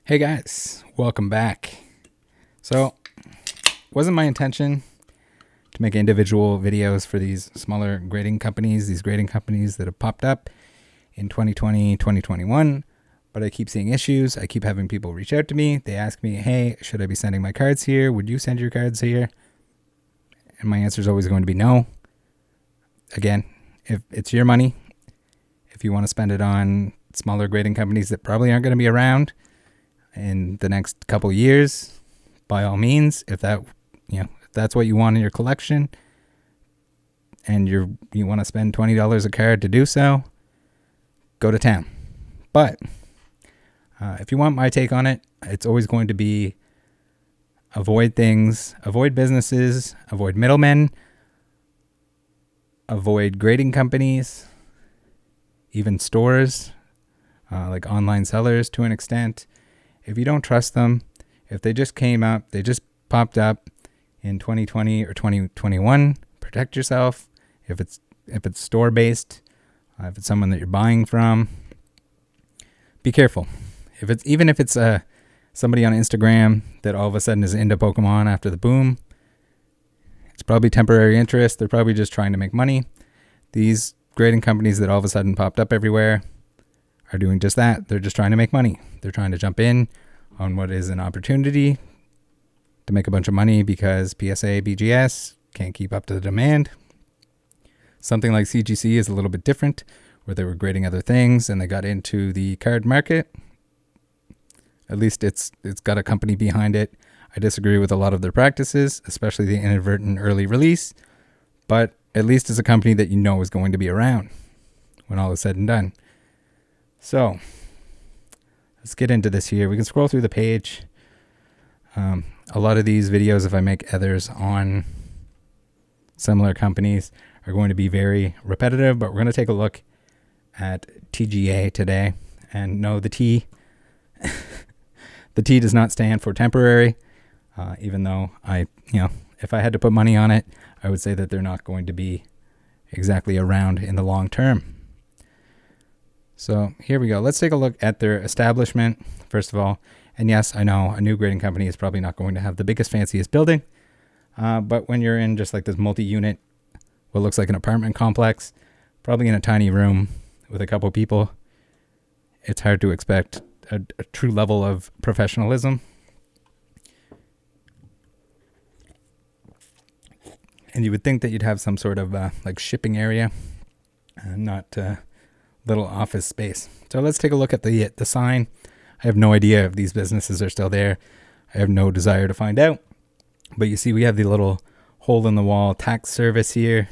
Hey guys, welcome back. So, wasn't my intention to make individual videos for these smaller grading companies, that have popped up in 2020, 2021, but I keep seeing issues. I keep having people reach out to me. They ask me, hey, should I be sending my cards here? Would you send your cards here? And my answer is always going to be no. Again, if it's your money, if you want to spend it on smaller grading companies that probably aren't going to be around in the next couple years, by all means, if that's what you want in your collection and you want to spend $20 a card to do so, go to town. But if you want my take on it, it's always going to be avoid things, avoid businesses, avoid middlemen, avoid grading companies, even stores, like online sellers to an extent. If you don't trust them, if they just popped up in 2020 or 2021, protect yourself. If it's store based, if it's someone that you're buying from, be careful. If it's somebody on Instagram that all of a sudden is into Pokemon after the boom, it's probably temporary interest. They're probably just trying to make money. These grading companies that all of a sudden popped up everywhere are doing just that. They're just trying to make money. They're trying to jump in on what is an opportunity to make a bunch of money because PSA, BGS can't keep up to the demand. Something like CGC is a little bit different, where they were grading other things and they got into the card market. At least it's got a company behind it. I disagree with a lot of their practices, especially the inadvertent early release, but at least it's a company that you know is going to be around when all is said and done. So let's get into this here. We can scroll through the page. A lot of these videos, if I make others on similar companies, are going to be very repetitive, but we're going to take a look at TGA today. And no, the T does not stand for temporary, even though if I had to put money on it, I would say that they're not going to be exactly around in the long term. So here we go. Let's take a look at their establishment, first of all. And yes, I know a new grading company is probably not going to have the biggest, fanciest building. But when you're in just like this multi-unit, what looks like an apartment complex, probably in a tiny room with a couple people, it's hard to expect a true level of professionalism. And you would think that you'd have some sort of like shipping area, not little office space. So let's take a look at the sign. I have no idea if these businesses are still there. I have no desire to find out. But you see we have the little hole in the wall tax service here,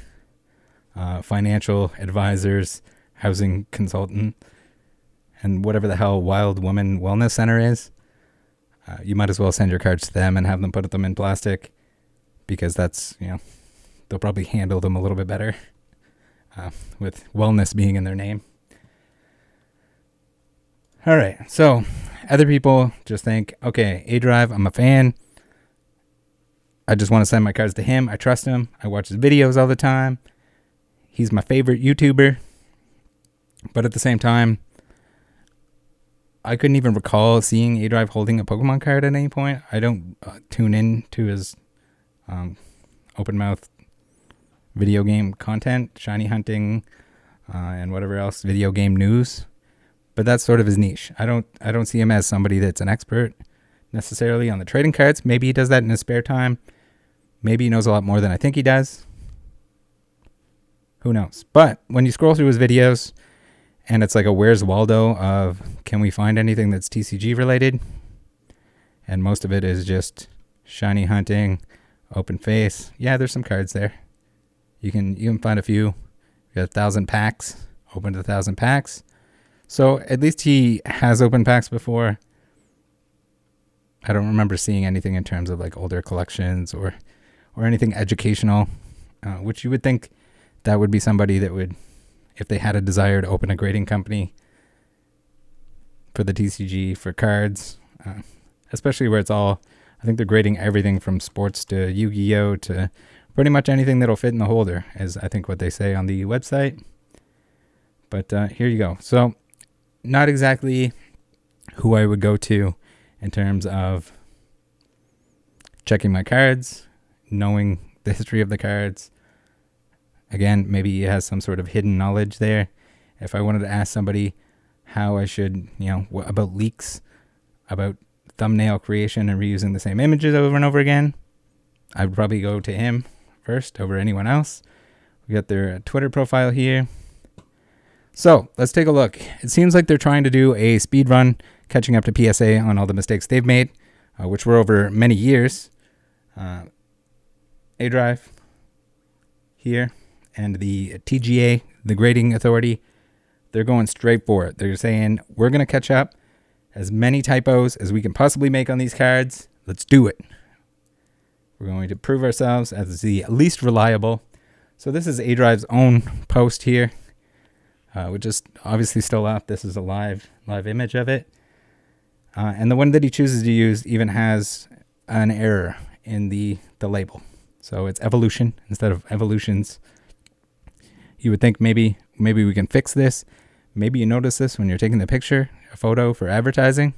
financial advisors, housing consultant, and whatever the hell Wild Woman Wellness Center is. You might as well send your cards to them and have them put them in plastic, because that's, they'll probably handle them a little bit better with wellness being in their name. All right, so other people just think, okay, A-Drive, I'm a fan. I just want to send my cards to him. I trust him. I watch his videos all the time. He's my favorite YouTuber. But at the same time, I couldn't even recall seeing A-Drive holding a Pokemon card at any point. I don't tune in to his open mouth video game content, shiny hunting, and whatever else, video game news. But that's sort of his niche. I don't see him as somebody that's an expert necessarily on the trading cards. Maybe he does that in his spare time. Maybe he knows a lot more than I think he does. Who knows? But when you scroll through his videos and it's like a Where's Waldo of can we find anything that's TCG related? And most of it is just shiny hunting, open face. Yeah, there's some cards there. You can find a few. You got 1,000 packs. Opened 1,000 packs. So at least he has opened packs before. I don't remember seeing anything in terms of like older collections or anything educational, which you would think that would be somebody that would, if they had a desire to open a grading company for the TCG for cards, especially where it's all, I think they're grading everything from sports to Yu-Gi-Oh to pretty much anything that'll fit in the holder, is I think what they say on the website. But here you go. So not exactly who I would go to in terms of checking my cards, knowing the history of the cards. Again, maybe he has some sort of hidden knowledge there. If I wanted to ask somebody how I should, about leaks, about thumbnail creation and reusing the same images over and over again, I would probably go to him first over anyone else. We got their Twitter profile here. So let's take a look. It seems like they're trying to do a speed run, catching up to PSA on all the mistakes they've made, which were over many years. A Drive here and the TGA, the grading authority, they're going straight for it. They're saying, we're going to catch up as many typos as we can possibly make on these cards. Let's do it. We're going to prove ourselves as the least reliable. So this is A Drive's own post here, which is obviously still up. This is a live image of it. And the one that he chooses to use even has an error in the label. So it's evolution instead of evolutions. You would think maybe we can fix this. Maybe you notice this when you're taking the picture, a photo for advertising,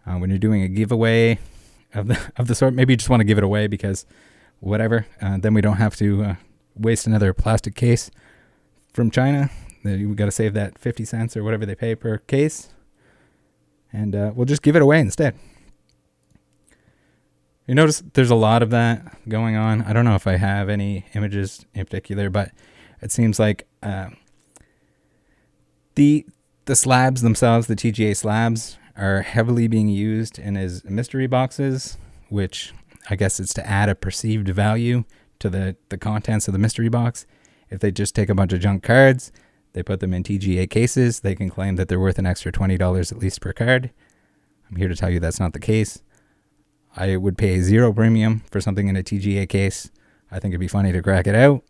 when you're doing a giveaway of the sort. Maybe you just want to give it away because whatever. Then we don't have to waste another plastic case from China. We got to save that 50 cents or whatever they pay per case. And we'll just give it away instead. You notice there's a lot of that going on. I don't know if I have any images in particular, but it seems like the slabs themselves, the TGA slabs, are heavily being used in his mystery boxes, which I guess it's to add a perceived value to the contents of the mystery box. If they just take a bunch of junk cards, they put them in TGA cases, they can claim that they're worth an extra $20 at least per card. I'm here to tell you that's not the case. I would pay zero premium for something in a TGA case. I think it'd be funny to crack it out,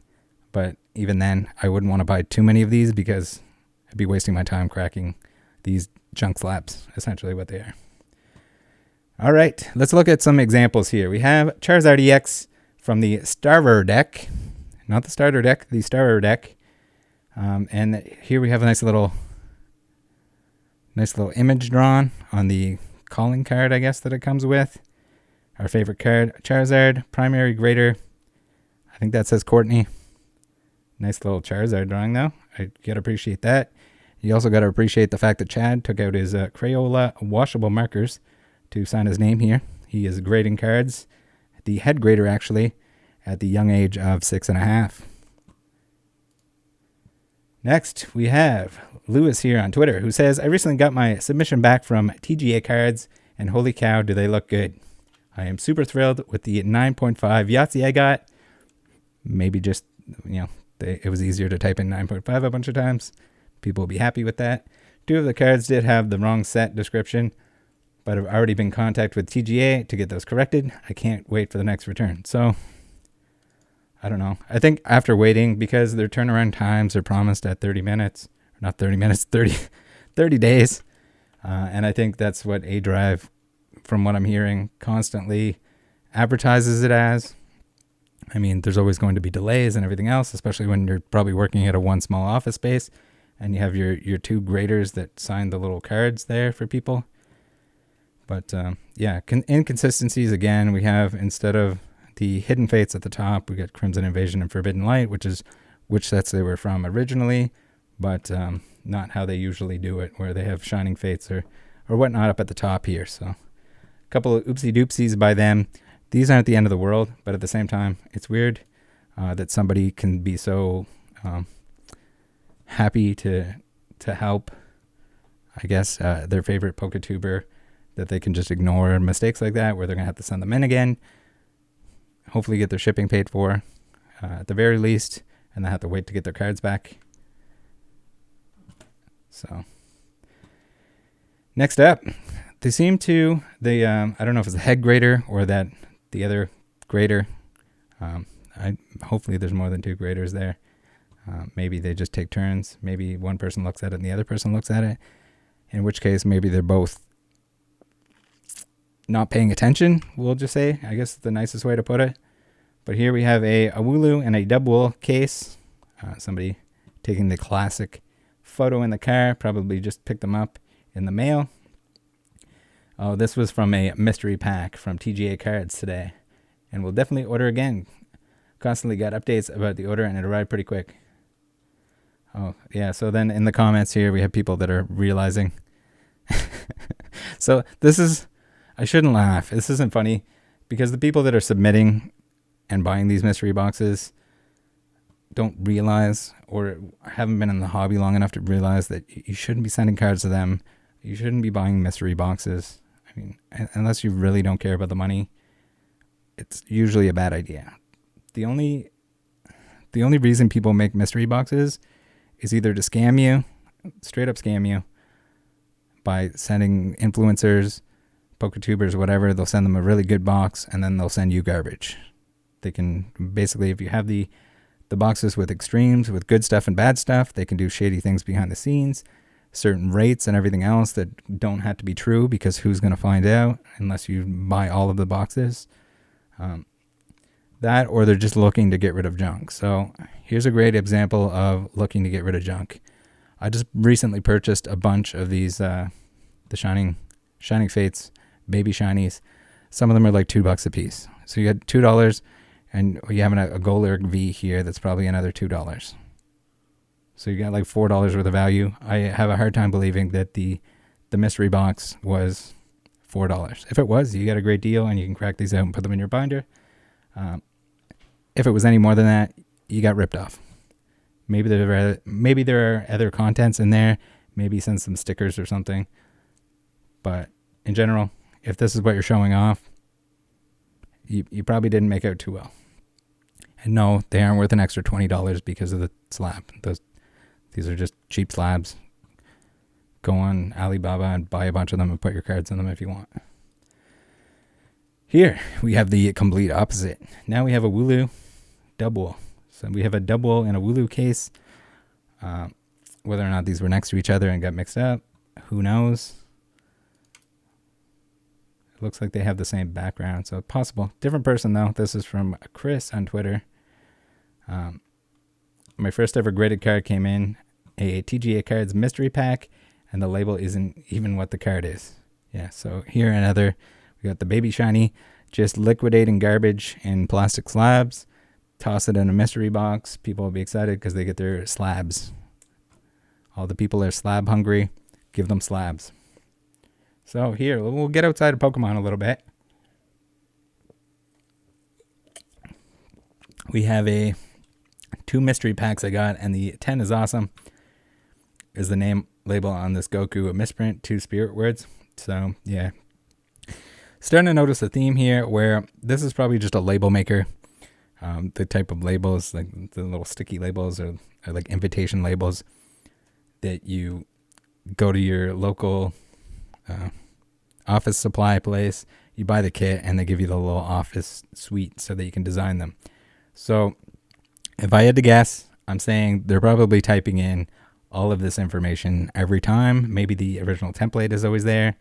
but even then, I wouldn't want to buy too many of these because I'd be wasting my time cracking these junk slabs, essentially what they are. All right, let's look at some examples here. We have Charizard EX from the starter deck, not the starter deck, the starter deck. And here we have a nice little image drawn on the calling card, I guess, that it comes with. Our favorite card, Charizard, primary grader. I think that says Courtney. Nice little Charizard drawing, though. I gotta appreciate that. You also gotta appreciate the fact that Chad took out his Crayola washable markers to sign his name here. He is grading cards, the head grader actually, at the young age of 6.5. Next, we have Lewis here on Twitter, who says, I recently got my submission back from TGA cards, and holy cow, do they look good. I am super thrilled with the 9.5 Yahtzee I got. Maybe just, it was easier to type in 9.5 a bunch of times. People will be happy with that. 2 of the cards did have the wrong set description, but I've already been in contact with TGA to get those corrected. I can't wait for the next return. So, I don't know. I think after waiting, because their turnaround times are promised at 30 minutes, not 30 minutes, 30 days. And I think that's what A Drive, from what I'm hearing, constantly advertises it as. I mean, there's always going to be delays and everything else, especially when you're probably working at a one small office space and you have your 2 graders that sign the little cards there for people. But inconsistencies again. We have, instead of the Hidden Fates at the top, we got Crimson Invasion and Forbidden Light, which sets they were from originally, but not how they usually do it, where they have Shining Fates or whatnot up at the top here. So a couple of oopsie doopsies by them. These aren't the end of the world, but at the same time, it's weird that somebody can be so happy to help, I guess, their favorite PokeTuber, that they can just ignore mistakes like that, where they're going to have to send them in again, hopefully get their shipping paid for at the very least, and then have to wait to get their cards back. So next up, they seem to, I don't know if it's the head grader or that the other grader. Hopefully there's more than 2 graders there. Maybe they just take turns. Maybe one person looks at it and the other person looks at it, in which case maybe they're both not paying attention, we'll just say. I guess the nicest way to put it. But here we have a Wooloo and a Dubwool case. Somebody taking the classic photo in the car, probably just picked them up in the mail. Oh, this was from a mystery pack from TGA Cards today. And we'll definitely order again. Constantly got updates about the order and it arrived pretty quick. Oh, yeah. So then in the comments here, we have people that are realizing. So this is, I shouldn't laugh. This isn't funny because the people that are submitting and buying these mystery boxes don't realize or haven't been in the hobby long enough to realize that you shouldn't be sending cards to them. You shouldn't be buying mystery boxes. I mean, unless you really don't care about the money, it's usually a bad idea. The only reason people make mystery boxes is either to scam you, straight up scam you, by sending influencers, PokeTubers, whatever. They'll send them a really good box and then they'll send you garbage. They can basically, if you have the boxes with extremes, with good stuff and bad stuff, they can do shady things behind the scenes, certain rates and everything else that don't have to be true because who's going to find out unless you buy all of the boxes? That, or they're just looking to get rid of junk. So here's a great example of looking to get rid of junk. I just recently purchased a bunch of these, the Shining Fates, baby shinies. Some of them are like $2 a piece. So you get $2 and you have a Golurk V here that's probably another $2. So you got like $4 worth of value. I have a hard time believing that the mystery box was $4. If it was, you got a great deal and you can crack these out and put them in your binder. If it was any more than that, you got ripped off. Maybe there are other contents in there. Maybe send some stickers or something. But in general, if this is what you're showing off, you probably didn't make out too well. And no, they aren't worth an extra $20 because of the slab. These are just cheap slabs. Go on Alibaba and buy a bunch of them and put your cards in them if you want. Here we have the complete opposite. Now we have a Wooloo double. So we have a double in a Wooloo case. Whether or not these were next to each other and got mixed up, who knows? It looks like they have the same background, so possible. Different person though. This is from Chris on Twitter. My first ever graded card came in a TGA Cards mystery pack, and the label isn't even what the card is. Yeah, so here another. We got the baby shiny, just liquidating garbage in plastic slabs. Toss it in a mystery box. People will be excited because they get their slabs. All the people are slab hungry. Give them slabs. So here, we'll get outside of Pokemon a little bit. We have two mystery packs I got, and the 10 is awesome. Is the name label on this Goku a misprint, 2 spirit words. So yeah, starting to notice a theme here where this is probably just a label maker. The type of labels, like the little sticky labels or like invitation labels that you go to your local office supply place, you buy the kit and they give you the little office suite so that you can design them. So if I had to guess, I'm saying they're probably typing in all of this information every time. Maybe the original template is always there,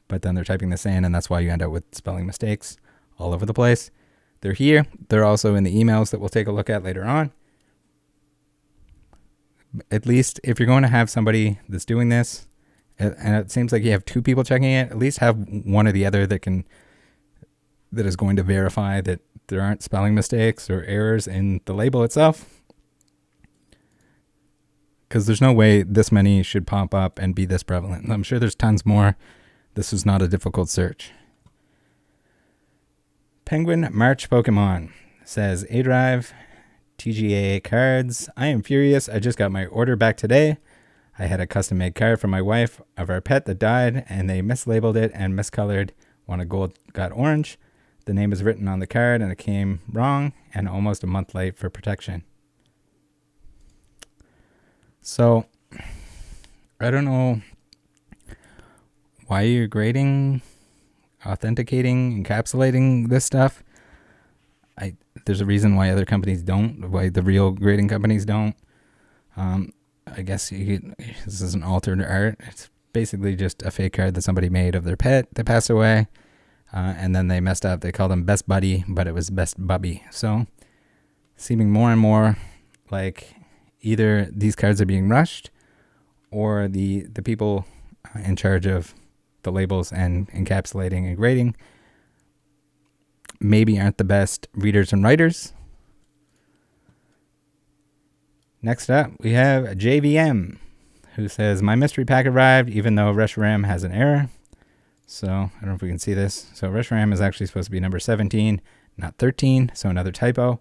but then they're typing this in, and that's why you end up with spelling mistakes all over the place. They're here. They're also in the emails that we'll take a look at later on. At least if you're going to have somebody that's doing this, and it seems like you have 2 people checking it, at least have one or the other that is going to verify that there aren't spelling mistakes or errors in the label itself. Because there's no way this many should pop up and be this prevalent. I'm sure there's tons more. This is not a difficult search. Penguin March Pokemon says, A-Drive, TGA Cards. I am furious. I just got my order back today. I had a custom-made card for my wife of our pet that died, and they mislabeled it and miscolored. Wanted gold, got orange. The name is written on the card, and it came wrong and almost a month late for protection. So, I don't know why you're grading, authenticating, encapsulating this stuff. There's a reason why other companies don't, why the real grading companies don't. I guess this is an altered art. It's basically just a fake card that somebody made of their pet that passed away, and then they messed up. They called him Best Buddy, but it was Best Bubby. So, seeming more and more like either these cards are being rushed, or the people in charge of the labels and encapsulating and grading maybe aren't the best readers and writers. Next up, we have JVM, who says, my mystery pack arrived even though Reshiram has an error. So I don't know if we can see this. So Reshiram is actually supposed to be number 17, not 13. So another typo.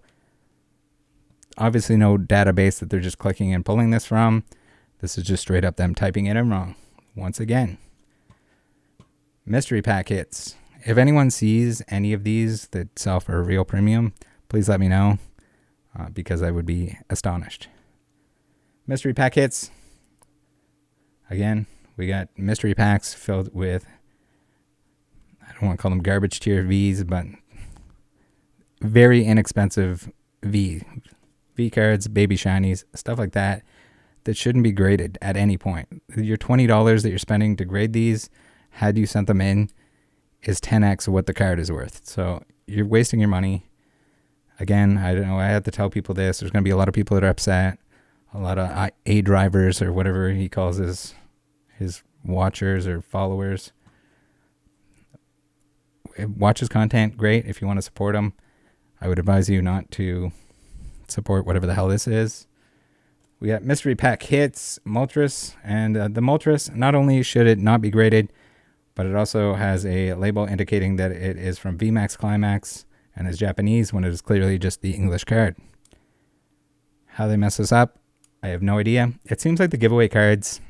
Obviously no database that they're just clicking and pulling this from. This is just straight up them typing it in wrong. Once again, mystery pack hits. If anyone sees any of these that sell for a real premium, please let me know because I would be astonished. Mystery pack hits. Again, we got mystery packs filled with, I don't want to call them garbage tier Vs, but very inexpensive V cards, baby shinies, stuff like that shouldn't be graded at any point. Your $20 that you're spending to grade these, had you sent them in, is 10x of what the card is worth. So you're wasting your money. Again, I don't know, I had to tell people this. There's going to be a lot of people that are upset. A lot of A drivers or whatever he calls his watchers or followers. Watch his content, great. If you want to support him, I would advise you not to support whatever the hell this is. We got mystery pack hits, Moltres, and the Moltres, not only should it not be graded, but it also has a label indicating that it is from VMAX Climax and is Japanese when it is clearly just the English card. How they mess this up, I have no idea. It seems like the giveaway cards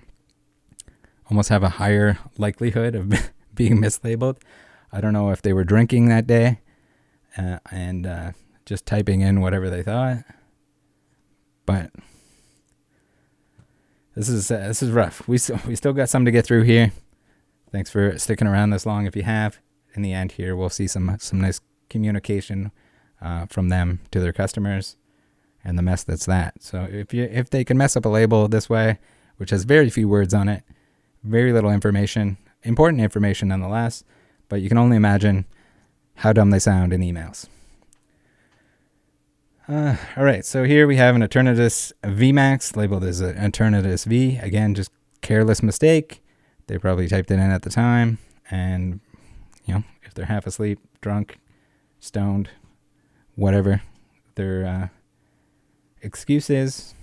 almost have a higher likelihood of being mislabeled. I don't know if they were drinking that day and just typing in whatever they thought, but this is rough. We still got some to get through here. Thanks for sticking around this long. If you have, in the end here, we'll see some nice communication from them to their customers, and the mess that's that. So if they can mess up a label this way, which has very few words on it, very little information, important information nonetheless, but you can only imagine how dumb they sound in emails. All right, so here we have an Eternatus VMAX labeled as an Eternatus V. Again, just careless mistake. They probably typed it in at the time, and if they're half asleep, drunk, stoned, whatever their excuse is.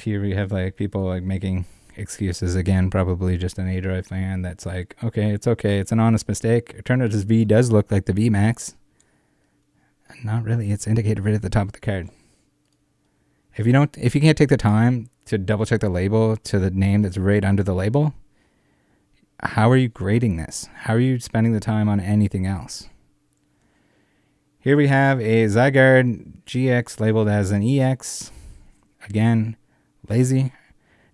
Here we have people making excuses again, probably just an A-Drive fan that's okay, it's an honest mistake. Eternatus V does look like the VMAX. Not really, it's indicated right at the top of the card. If you can't take the time to double check the label to the name that's right under the label, how are you grading this? How are you spending the time on anything else? Here we have a Zygarde GX labeled as an EX. Again, lazy.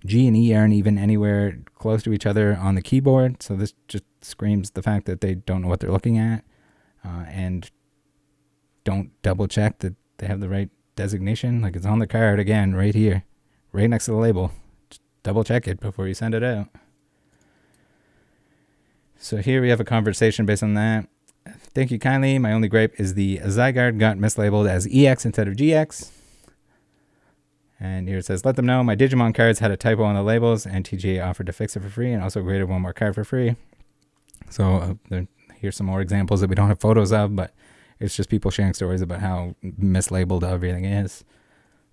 G and E aren't even anywhere close to each other on the keyboard, so this just screams the fact that they don't know what they're looking at and don't double check that they have the right designation. It's on the card again, right here, right next to the label. Just double check it before you send it out. So here we have a conversation based on that. Thank you kindly. My only gripe is the Zygarde got mislabeled as EX instead of GX. And here it says, let them know my Digimon cards had a typo on the labels and TGA offered to fix it for free and also graded one more card for free. So here's some more examples that we don't have photos of, but it's just people sharing stories about how mislabeled everything is.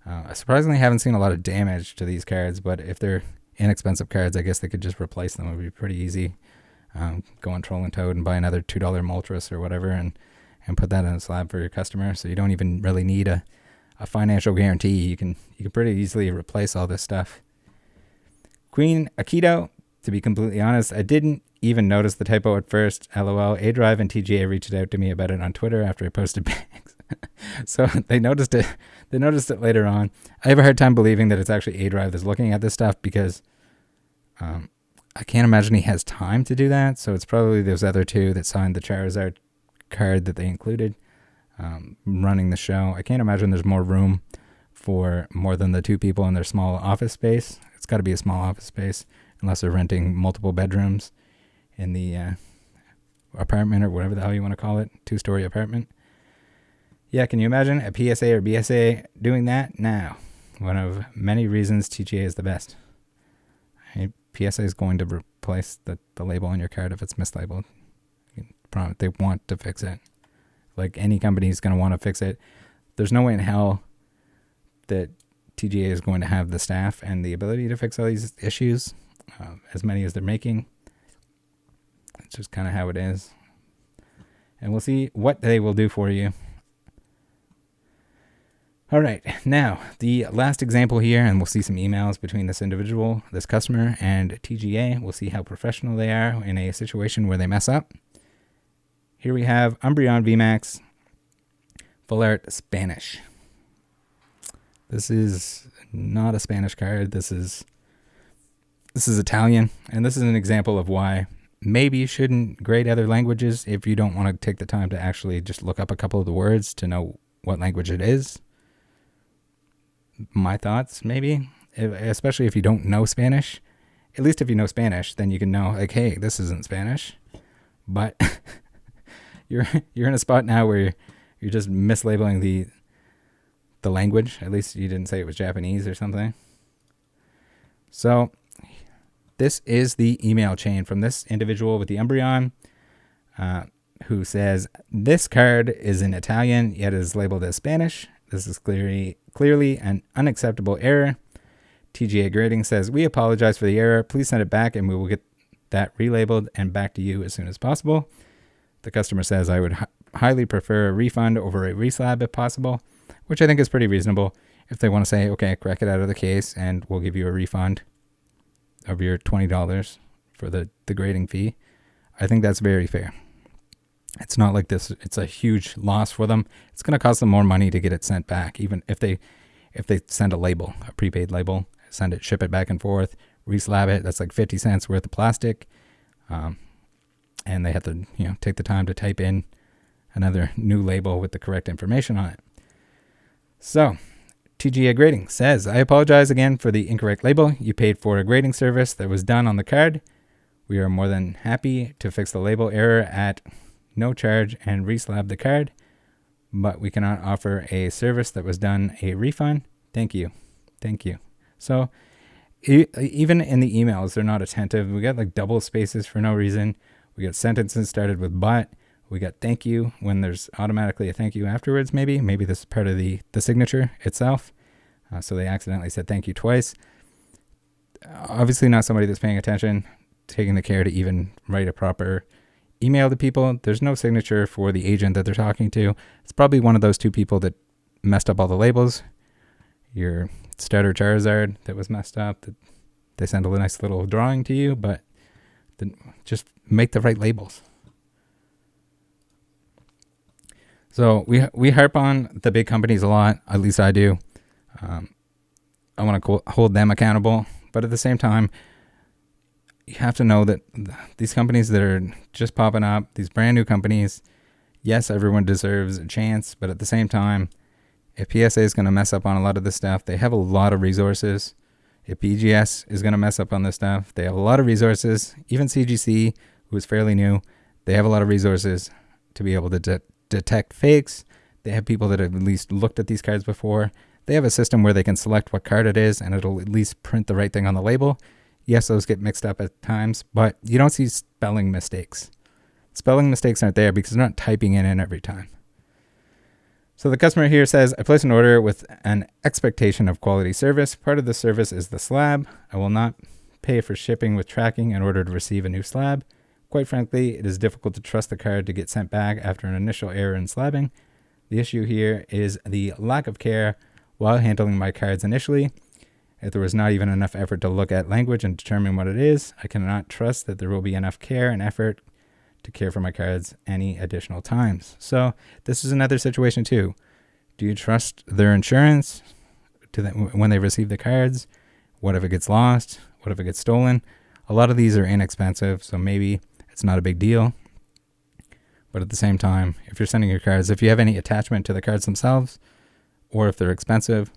I surprisingly haven't seen a lot of damage to these cards, but if they're inexpensive cards, I guess they could just replace them. It would be pretty easy. Go on Troll and Toad and buy another $2 Moltres or whatever and put that in a slab for your customer. So you don't even really need a financial guarantee. You can pretty easily replace all this stuff. Queen Aikido, to be completely honest, I didn't even notice the typo at first. LOL. A-Drive and TGA reached out to me about it on Twitter after I posted bags. So they noticed it. They noticed it later on. I have a hard time believing that it's actually A-Drive that's looking at this stuff because I can't imagine he has time to do that. So it's probably those other two that signed the Charizard card that they included. Running the show. I can't imagine there's more room for more than the two people in their small office space. It's got to be a small office space unless they're renting multiple bedrooms in the apartment or whatever the hell you want to call it, 2-story apartment. Yeah, can you imagine a PSA or BSA doing that? Now, one of many reasons TGA is the best. PSA is going to replace the label on your card if it's mislabeled. They want to fix it. Like any company is going to want to fix it. There's no way in hell that TGA is going to have the staff and the ability to fix all these issues, as many as they're making. It's just kind of how it is. And we'll see what they will do for you. All right, now the last example here, and we'll see some emails between this individual, this customer, and TGA. We'll see how professional they are in a situation where they mess up. Here we have Umbreon VMAX Full Art Spanish. This is not a Spanish card. This is Italian, and this is an example of why maybe you shouldn't grade other languages if you don't want to take the time to actually just look up a couple of the words to know what language it is. My thoughts, maybe, especially if you don't know Spanish. At least if you know Spanish, then you can know, like, hey, this isn't Spanish. But you're in a spot now where you're just mislabeling the language. At least you didn't say it was Japanese or something. So this is the email chain from this individual with the Umbreon, who says, this card is in Italian, yet is labeled as Spanish. This is clearly an unacceptable error. TGA Grading says, we apologize for the error. Please send it back and we will get that relabeled and back to you as soon as possible. The customer says, I would highly prefer a refund over a reslab if possible, which I think is pretty reasonable. If they want to say, okay, crack it out of the case and we'll give you a refund of your $20 for the grading fee, I think that's very fair. It's not like this. It's a huge loss for them. It's going to cost them more money to get it sent back, even if they send a label, a prepaid label, ship it back and forth, reslab it. That's like 50 cents worth of plastic, and they have to take the time to type in another new label with the correct information on it. So, TGA Grading says, I apologize again for the incorrect label. You paid for a grading service that was done on the card. We are more than happy to fix the label error at no charge and reslab the card, but we cannot offer a service that was done a refund. Thank you. So even in the emails, they're not attentive. We got like double spaces for no reason. We got sentences started with but. We got thank you when there's automatically a thank you afterwards. Maybe this is part of the signature itself. So they accidentally said thank you twice. Obviously not somebody that's paying attention, taking the care to even write a proper email to people. There's no signature for the agent that they're talking to. It's probably one of those two people that messed up all the labels. Your starter Charizard that was messed up. That they send a nice little drawing to you, but just make the right labels. So we harp on the big companies a lot. At least I do. I want to hold them accountable, but at the same time, you have to know that these companies that are just popping up, these brand new companies, yes, everyone deserves a chance, but at the same time, if PSA is going to mess up on a lot of this stuff, they have a lot of resources. If BGS is going to mess up on this stuff, they have a lot of resources. Even CGC, who is fairly new, they have a lot of resources to be able to detect fakes. They have people that have at least looked at these cards before. They have a system where they can select what card it is, and it'll at least print the right thing on the label. Yes, those get mixed up at times, but you don't see spelling mistakes. Spelling mistakes aren't there because they're not typing it in every time. So the customer here says, I place an order with an expectation of quality service. Part of the service is the slab. I will not pay for shipping with tracking in order to receive a new slab. Quite frankly, it is difficult to trust the card to get sent back after an initial error in slabbing. The issue here is the lack of care while handling my cards initially. If there was not even enough effort to look at language and determine what it is, I cannot trust that there will be enough care and effort to care for my cards any additional times. So this is another situation too. Do you trust their insurance when they receive the cards? What if it gets lost? What if it gets stolen? A lot of these are inexpensive, so maybe it's not a big deal. But at the same time, if you're sending your cards, if you have any attachment to the cards themselves, or if they're expensive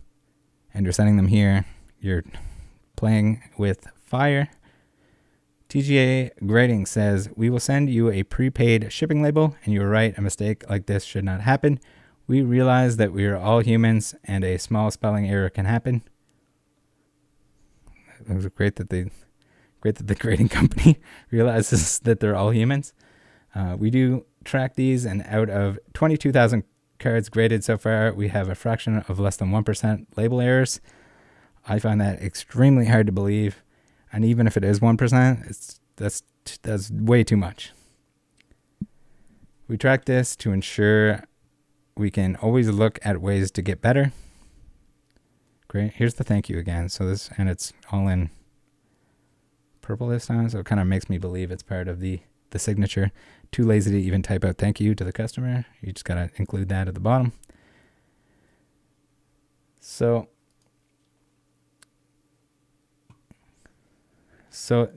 and you're sending them here, you're playing with fire. TGA Grading says, we will send you a prepaid shipping label, and you are right, a mistake like this should not happen. We realize that we are all humans and a small spelling error can happen. It was great that Great that the grading company realizes that they're all humans. We do track these, and out of 22,000 cards graded so far, we have a fraction of less than 1% label errors. I find that extremely hard to believe, and even if it is 1%, that's way too much. We track this to ensure we can always look at ways to get better. Great. Here's the thank you again. So this, and it's all in purple this time, so it kind of makes me believe it's part of the signature. Too lazy to even type out thank you to the customer. You just got to include that at the bottom. So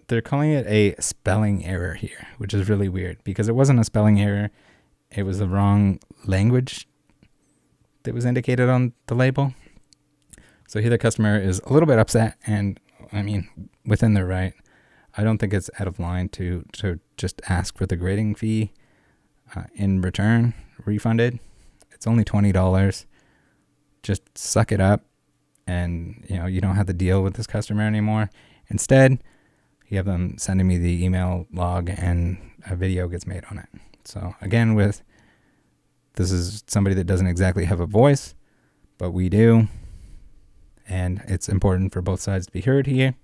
they're calling it a spelling error here, which is really weird because it wasn't a spelling error. It was the wrong language that was indicated on the label. So here the customer is a little bit upset, and I mean, within their right. I don't think it's out of line to just ask for the grading fee in return refunded. It's only $20. Just suck it up, and you don't have to deal with this customer anymore. Instead, you have them sending me the email log, and a video gets made on it. So again, this is somebody that doesn't exactly have a voice, but we do, and it's important for both sides to be heard here.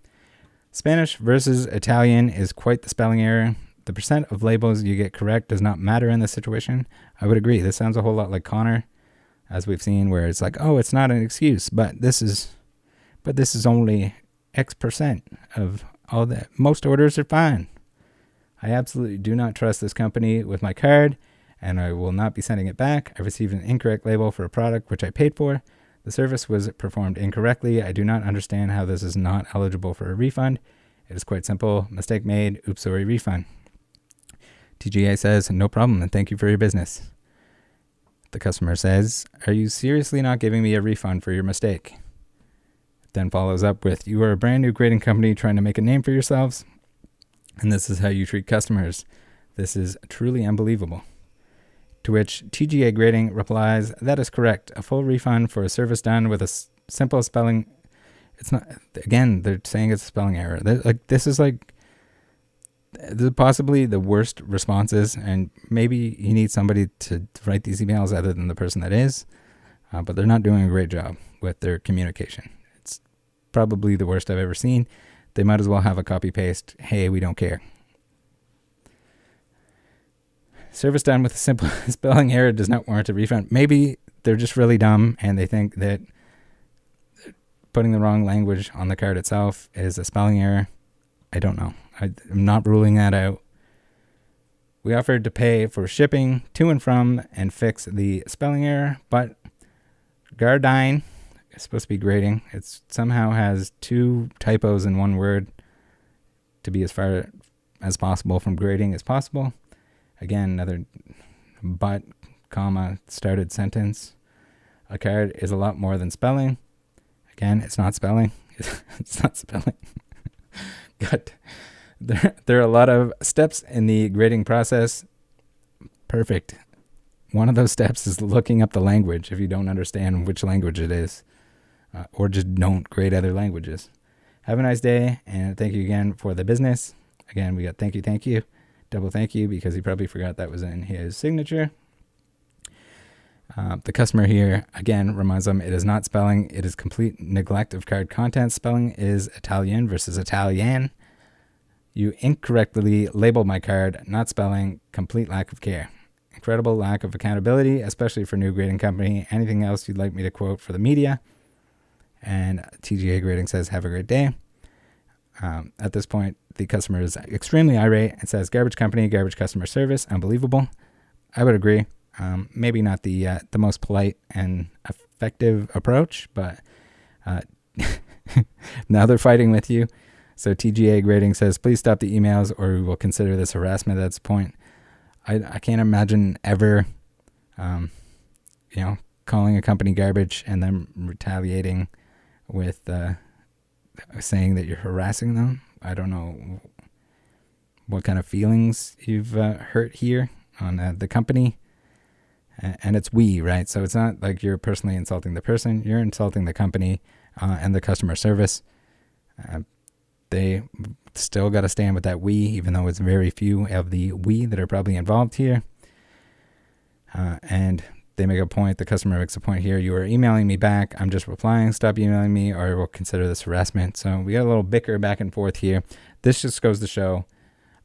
Spanish versus Italian is quite the spelling error. The percent of labels you get correct does not matter in this situation. I would agree. This sounds a whole lot like Connor, as we've seen, where it's like, oh, it's not an excuse, but this is only X% of all that. Most orders are fine. I absolutely do not trust this company with my card, and I will not be sending it back. I received an incorrect label for a product which I paid for. The service was performed incorrectly. I do not understand how this is not eligible for a refund. It is quite simple. Mistake made. Oops, sorry, refund. TGA says, no problem, and thank you for your business. The customer says, are you seriously not giving me a refund for your mistake? Then follows up with, you are a brand new grading company trying to make a name for yourselves, and this is how you treat customers. This is truly unbelievable. To which TGA Grading replies, that is correct. A full refund for a service done with a simple spelling. It's not, again, they're saying it's a spelling error. This is possibly the worst responses, and maybe you need somebody to write these emails other than the person that is, but they're not doing a great job with their communication. It's probably the worst I've ever seen. They might as well have a copy paste, hey, we don't care. Service done with a simple spelling error does not warrant a refund. Maybe they're just really dumb and they think that putting the wrong language on the card itself is a spelling error. I don't know. I'm not ruling that out. We offered to pay for shipping to and from and fix the spelling error, but Gardine is supposed to be grading. It somehow has 2 typos in one word to be as far as possible from grading as possible. Again, another but, comma, started sentence. A card is a lot more than spelling. Again, it's not spelling. It's not spelling. God. There are a lot of steps in the grading process. Perfect. One of those steps is looking up the language if you don't understand which language it is. Or just don't grade other languages. Have a nice day, and thank you again for the business. Again, we got thank you. Double thank you because he probably forgot that was in his signature. The customer here, again, reminds them it is not spelling. It is complete neglect of card content. Spelling is Italian versus Italian. You incorrectly labeled my card, not spelling, complete lack of care. Incredible lack of accountability, especially for new grading company. Anything else you'd like me to quote for the media? And TGA Grading says, have a great day. At this point, the customer is extremely irate and says, garbage company, garbage customer service, unbelievable. I would agree. Maybe not the most polite and effective approach, but now they're fighting with you. So TGA Grading says, please stop the emails or we will consider this harassment at this point. I can't imagine ever, calling a company garbage and then retaliating with saying that you're harassing them. I don't know what kind of feelings you've hurt here on the company. And it's we, right? So it's not like you're personally insulting the person. You're insulting the company and the customer service. They still got to stand with that we, even though it's very few of the we that are probably involved here. And they make a point, the customer makes a point here, you are emailing me back, I'm just replying, stop emailing me, or we'll consider this harassment. So we got a little bicker back and forth here. This just goes to show,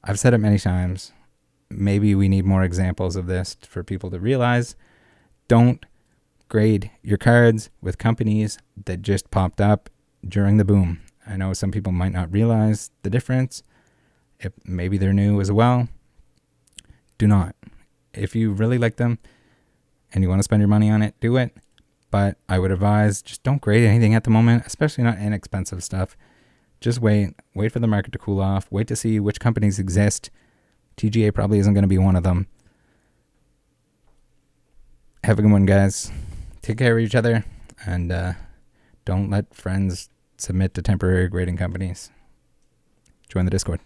I've said it many times, maybe we need more examples of this for people to realize, don't grade your cards with companies that just popped up during the boom. I know some people might not realize the difference. If maybe they're new as well. Do not. If you really like them and you want to spend your money on it, do it. But I would advise just don't grade anything at the moment, especially not inexpensive stuff. Just wait for the market to cool off. Wait to see which companies exist. TGA probably isn't going to be one of them. Have a good one, guys. Take care of each other, and don't let friends submit to temporary grading companies. Join the Discord.